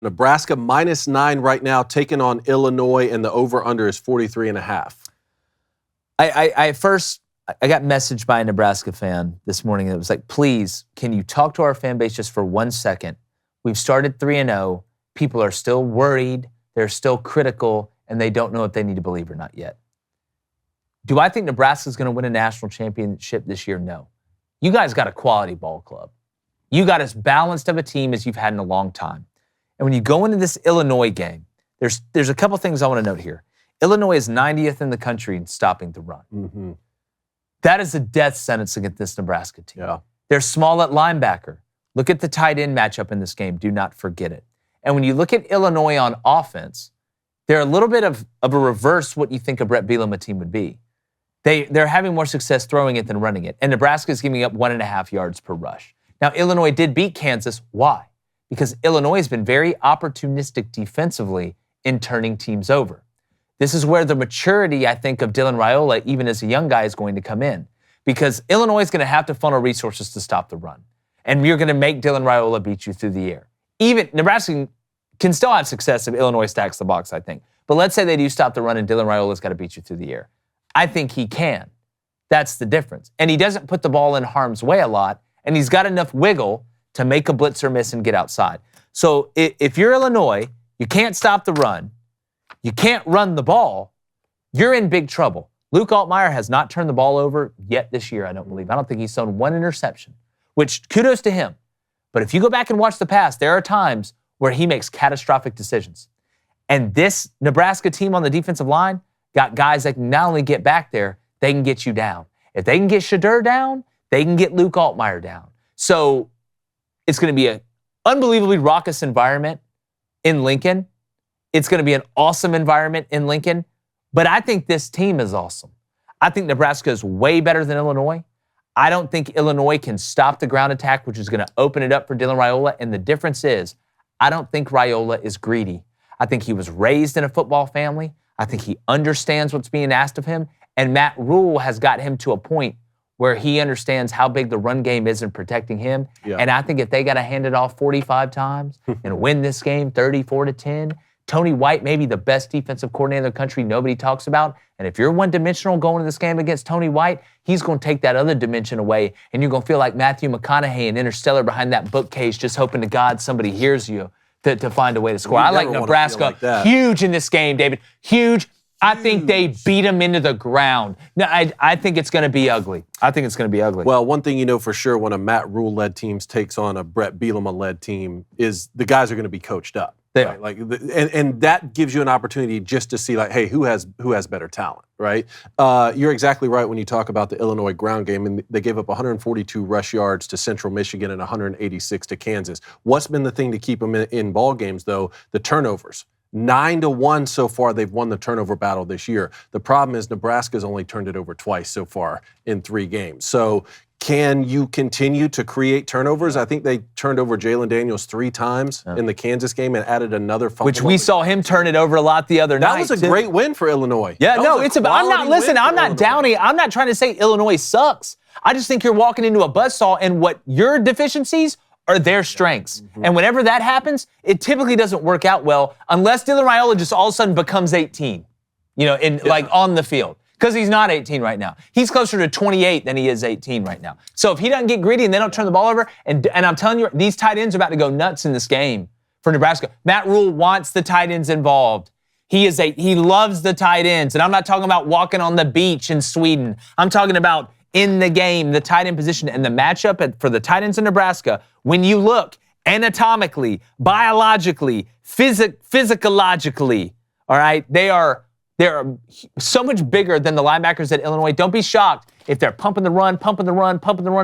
Nebraska -9 right now, taking on Illinois, and the over-under is 43.5. I got messaged by a Nebraska fan this morning that was like, please, can you talk to our fan base just for 1 second? We've started 3-0. People are still worried. They're still critical, and they don't know if they need to believe or not yet. Do I think Nebraska's going to win a national championship this year? No. You guys got a quality ball club. You got as balanced of a team as you've had in a long time. And when you go into this Illinois game, there's a couple things I want to note here. Illinois is 90th in the country in stopping the run. Mm-hmm. That is a death sentence against this Nebraska team. Yeah. They're small at linebacker. Look at the tight end matchup in this game. Do not forget it. And when you look at Illinois on offense, they're a little bit of a reverse what you think a Brett Bielema team would be. They're having more success throwing it than running it. And Nebraska is giving up 1.5 yards per rush. Now, Illinois did beat Kansas. Why? Because Illinois has been very opportunistic defensively in turning teams over. This is where the maturity, I think, of Dylan Raiola, even as a young guy, is going to come in. Because Illinois is going to have to funnel resources to stop the run. And you're going to make Dylan Raiola beat you through the air. Even Nebraska can still have success if Illinois stacks the box, I think. But let's say they do stop the run and Dylan Raiola's got to beat you through the air. I think he can. That's the difference. And he doesn't put the ball in harm's way a lot, and he's got enough wiggle to make a blitzer miss and get outside. So if you're Illinois, you can't stop the run, you can't run the ball, you're in big trouble. Luke Altmaier has not turned the ball over yet this year, I don't believe. I don't think he's thrown one interception, which kudos to him. But if you go back and watch the past, there are times where he makes catastrophic decisions. And this Nebraska team on the defensive line got guys that can not only get back there, they can get you down. If they can get Shadur down, they can get Luke Altmaier down. So it's going to be an unbelievably raucous environment in Lincoln. It's going to be an awesome environment in Lincoln. But I think this team is awesome. I think Nebraska is way better than Illinois. I don't think Illinois can stop the ground attack, which is going to open it up for Dylan Raiola. And the difference is, I don't think Raiola is greedy. I think he was raised in a football family. I think he understands what's being asked of him. And Matt Rule has got him to a point where he understands how big the run game is in protecting him. Yeah. And I think if they got to hand it off 45 times and win this game 34-10, Tony White may be the best defensive coordinator in the country nobody talks about. And if you're one-dimensional going to this game against Tony White, he's going to take that other dimension away, and you're going to feel like Matthew McConaughey in Interstellar behind that bookcase just hoping to God somebody hears you to find a way to score. I like Nebraska huge in this game, David. Huge. I think they beat them into the ground. No, I think it's going to be ugly. I think it's going to be ugly. Well, one thing you know for sure when a Matt Rule-led team takes on a Brett Bielema-led team is the guys are going to be coached up. They right? Like, and that gives you an opportunity just to see, like, hey, who has better talent, right? You're exactly right when you talk about the Illinois ground game, and they gave up 142 rush yards to Central Michigan and 186 to Kansas. What's been the thing to keep them in ball games, though? The turnovers. 9-1 so far, they've won the turnover battle this year. The problem is Nebraska's only turned it over twice so far in 3 games. So can you continue to create turnovers? I think they turned over Jalen Daniels 3 times in the Kansas game and added another fumble. Which we saw him turn it over a lot the other night. That was a great win for Illinois. Yeah, no, it's about. I'm not listening. I'm not downing. I'm not trying to say Illinois sucks. I just think you're walking into a buzzsaw, and what your deficiencies are their strengths. Mm-hmm. And whenever that happens, it typically doesn't work out well unless Dylan Raiola just all of a sudden becomes 18, like on the field. Because he's not 18 right now. He's closer to 28 than he is 18 right now. So if he doesn't get gritty and they don't turn the ball over, and I'm telling you, these tight ends are about to go nuts in this game for Nebraska. Matt Rule wants the tight ends involved. He loves the tight ends. And I'm not talking about walking on the beach in Sweden. I'm talking about in the game, the tight end position, and the matchup for the tight ends in Nebraska. When you look anatomically, biologically, physicologically, all right, they're so much bigger than the linebackers at Illinois. Don't be shocked if they're pumping the run,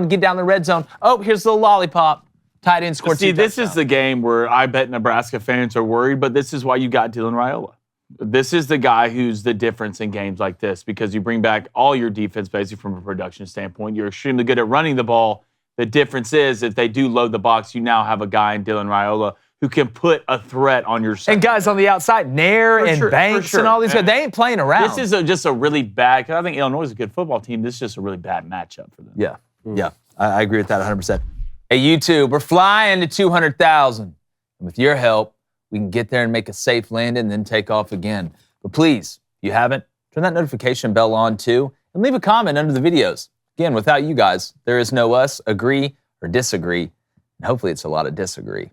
get down the red zone. Oh, here's the lollipop. Tight end scored 2 touchdowns. This is the game where I bet Nebraska fans are worried, but this is why you got Dylan Raiola. This is the guy who's the difference in games like this, because you bring back all your defense basically from a production standpoint. You're extremely good at running the ball. The difference is if they do load the box, you now have a guy in Dylan Raiola who can put a threat on your side. And guys on the outside, Nair and Banks and all these guys, they ain't playing around. This is just a really bad, because I think Illinois is a good football team. This is just a really bad matchup for them. Yeah, yeah. I agree with that 100%. Hey, YouTube, we're flying to 200,000. And with your help, we can get there and make a safe landing and then take off again. But please, if you haven't, turn that notification bell on too, and leave a comment under the videos. Again, without you guys, there is no us, agree or disagree, and hopefully it's a lot of disagree.